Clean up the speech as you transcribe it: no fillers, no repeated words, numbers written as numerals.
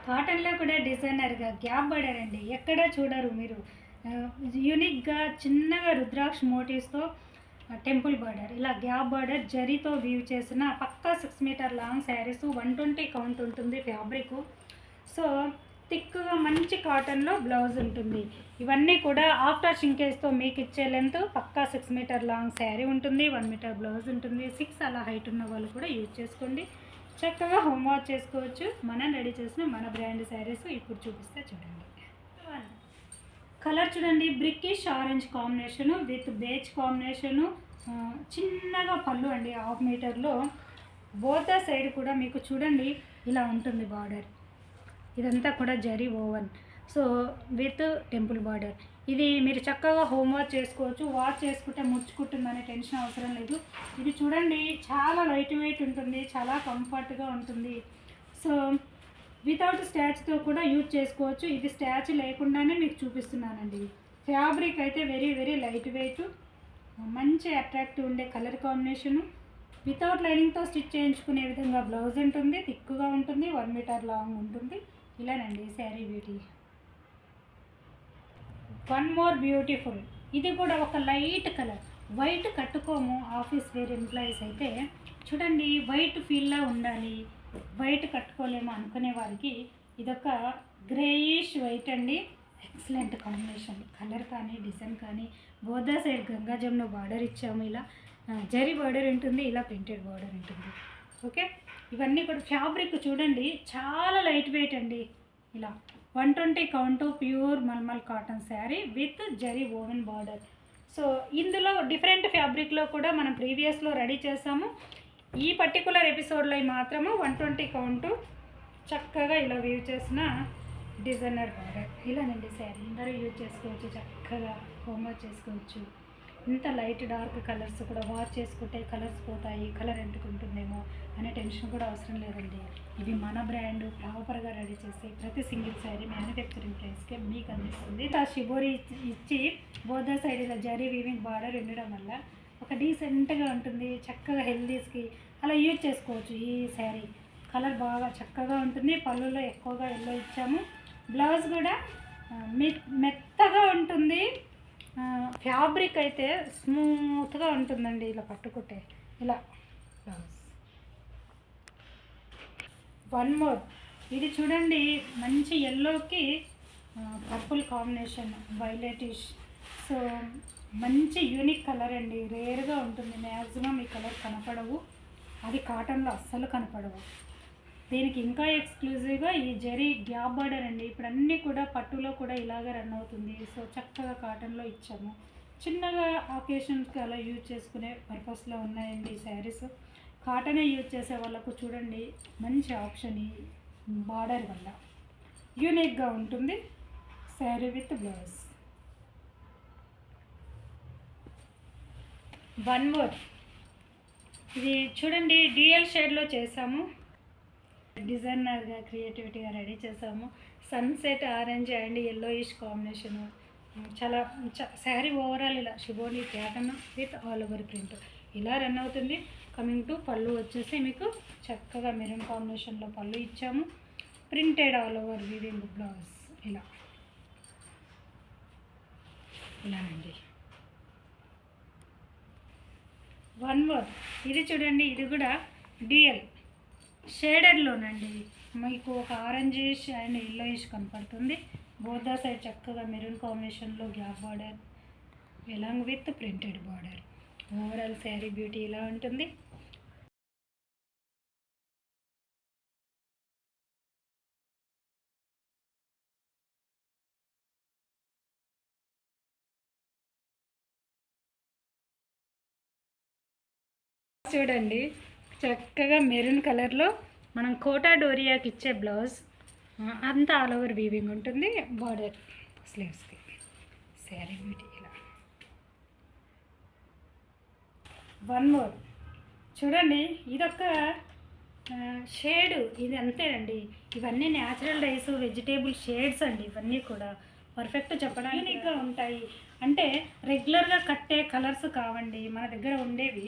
కాటన్లో కూడా డిజైనర్గా gap border అండి, ఎక్కడ చూడరు మీరు. యూనిక్గా చిన్నగా రుద్రాక్ష మోటివ్స్తో టెంపుల్ బార్డర్, ఇలా గ్యాప్ బార్డర్ జరీతో వీవ్ చేసిన పక్కా 6 మీటర్ లాంగ్ శారీస్. 120 కౌంట్ ఉంటుంది ఫ్యాబ్రిక్. సో థిక్గా మంచి కాటన్లో బ్లౌజ్ ఉంటుంది. ఇవన్నీ కూడా ఆఫ్టర్ షింకేజ్తో మీకు ఇచ్చే లెంత్ పక్కా 6 మీటర్ లాంగ్ శారీ ఉంటుంది, 1 మీటర్ బ్లౌజ్ ఉంటుంది. 6 అలా హైట్ ఉన్న వాళ్ళు కూడా యూజ్ చేసుకోండి, చక్కగా హోమ్ వాష్ చేసుకోవచ్చు. మనం రెడీ చేసిన మన బ్రాండ్ శారీస్ ఇప్పుడు చూపిస్తే చూడండి. కలర్ చూడండి, brickish orange combination with beige combination. చిన్నగా పళ్ళు అండి, 1/2 మీటర్లో. బోత్ సైడ్ కూడా మీకు చూడండి ఇలా ఉంటుంది బార్డర్. ఇదంతా కూడా zari woven, so with temple border. ఇది మీరు చక్కగా హోమ్ వాష్ చేసుకోవచ్చు. వాష్ చేసుకుంటే ముడుచుకుంటుందనే టెన్షన్ అవసరం లేదు. ఇది చూడండి చాలా లైట్ వెయిట్ ఉంటుంది, చాలా కంఫర్ట్గా ఉంటుంది. సో వితౌట్ స్టాచ్తో కూడా యూజ్ చేసుకోవచ్చు. ఇది స్టాచ్ లేకుండానే మీకు చూపిస్తున్నానండి. ఫ్యాబ్రిక్ అయితే వెరీ వెరీ లైట్ వెయిట్, మంచి అట్రాక్టివ్ ఉండే కలర్ కాంబినేషను. వితౌట్ లైనింగ్తో స్టిచ్ చేయించుకునే విధంగా బ్లౌజ్ ఉంటుంది, థిక్గా ఉంటుంది, 1 మీటర్ లాంగ్ ఉంటుంది. ఇలానండి sari beauty. One more beautiful, ఇది కూడా ఒక లైట్ కలర్. వైట్ కట్టుకోము ఆఫీస్ వేర్ ఎంప్లాయీస్ అయితే. చూడండి వైట్ ఫీల్లా ఉండాలి, వైట్ కట్టుకోలేము అనుకునే వారికి ఇదొక గ్రేయిష్ వైట్ అండి. ఎక్సలెంట్ కాంబినేషన్, కలర్ కానీ డిజైన్ కానీ. బోదా సైడ్ గంగా జమున బార్డర్ ఇచ్చాము, ఇలా జరీ బార్డర్ ఉంటుంది, ఇలా ప్రింటెడ్ బార్డర్ ఉంటుంది. ఓకే, ఇవన్నీ కూడా ఫ్యాబ్రిక్ చూడండి చాలా లైట్ వెయిట్ అండి. ఇలా 120 count pure mulmul cotton sari with zari woven border. So ఇందులో డిఫరెంట్ ఫ్యాబ్రిక్లో కూడా మనం ప్రీవియస్లో రెడీ చేసాము. ఈ పర్టికులర్ ఎపిసోడ్లో మాత్రము 120 కౌంటు చక్కగా ఇలా వీవ్ చేసిన డిజైనర్ బార్డర్. ఇలానండి శారీ అందరూ యూజ్ చేసుకోవచ్చు, చక్కగా హోమ్ వాష్ చేసుకోవచ్చు. ఇంత లైట్ డార్క్ కలర్స్ కూడా వాష్ చేసుకుంటే కలర్స్ పోతాయి, కలర్ ఎంటుకుంటుందేమో అనే టెన్షన్ కూడా అవసరం లేదండి. ఇది మన బ్రాండ్ ప్రాపర్గా రెడీ చేసి ప్రతి సింగిల్ శారీ మ్యానుఫ్యాక్చరింగ్ ప్రైస్కే మీకు అందిస్తుంది. ఆ షిబోరి ఇచ్చి బోదా సైడ్ ఇలా జరీ వీవింగ్ బార్డర్ ఉండడం వల్ల ఒక డీసెంట్గా ఉంటుంది, చక్కగా హెల్దీస్కి అలా యూజ్ చేసుకోవచ్చు. ఈ శారీ కలర్ బాగా చక్కగా ఉంటుంది. పళ్ళులో ఎక్కువగా ఎల్లో ఇచ్చాము. బ్లౌజ్ కూడా మెత్తగా ఉంటుంది, ఫ్యాబ్రిక్ అయితే స్మూత్గా ఉంటుందండి. ఇలా పట్టుకుంటే ఇలా బ్లౌజ్. వన్ మోర్, ఇది చూడండి మంచి ఎల్లోకి పర్పుల్ కాంబినేషన్, వైలెటిష్. సో మంచి యూనిక్ కలర్ అండి, రేర్గా ఉంటుంది. మ్యాక్సిమం ఈ కలర్ కనపడవు, అది కాటన్లో అస్సలు కనపడవు. దీనికి ఇంకా ఎక్స్క్లూజివ్గా ఈ జరీ గ్యాప్ బార్డర్ అండి. ఇప్పుడు అన్నీ కూడా పట్టులో కూడా ఇలాగే రన్ అవుతుంది. సో చక్కగా కాటన్లో ఇచ్చాము. చిన్నగా అకేషన్స్కి అలా యూజ్ చేసుకునే పర్పస్లో ఉన్నాయండి ఈ శారీస్. కాటనే యూజ్ చేసే వాళ్ళకు చూడండి మంచి ఆప్షన్ ఈ బార్డర్ వల్ల. యూనిక్గా ఉంటుంది sari with blouse. One more, ఇది చూడండి డ్యూయల్ షేడ్లో చేసాము, డిజైనర్గా క్రియేటివిటీగా రెడీ చేసాము. Sunset orange and yellowish combination. చాలా శారీ ఓవరాల్ ఇలా shibori pattern with all over print ఇలా రన్ అవుతుంది. కమింగ్ టు పళ్ళు వచ్చేసి మీకు చక్కగా మెరూన్ కాంబినేషన్లో పళ్ళు ఇచ్చాము. Printed all over weaving blouse ఇలానండి. వన్ మోర్, ఇది చూడండి, ఇది కూడా డ్యూయల్ షేడెడ్లోనండి. మీకు ఒక ఆరెంజిష్ అండ్ ఎల్లోయిష్ కనపడుతుంది. బోదా సైడ్ చక్కగా మెరూన్ కాంబినేషన్లో gap border along with printed border. Overall sari beauty ఇలా ఉంటుంది. చూడండి చక్కగా మెరూన్ కలర్లో మనం కోటా డోరియాకి ఇచ్చే బ్లౌజ్, అంతా ఆల్ ఓవర్ వీవింగ్ ఉంటుంది. బార్డర్ స్లీవ్స్కి శారీ బ్యూటీ ఇలా. వన్ మోర్ చూడండి, ఇదొక షేడు, ఇది అంతేనండి. ఇవన్నీ న్యాచురల్ డైస్ వెజిటేబుల్ షేడ్స్ అండి. ఇవన్నీ కూడా పర్ఫెక్ట్ చెప్పడానికి యూనిక్గా ఉంటాయి. అంటే రెగ్యులర్గా కట్టే కలర్స్ కావండి, మన దగ్గర ఉండేవి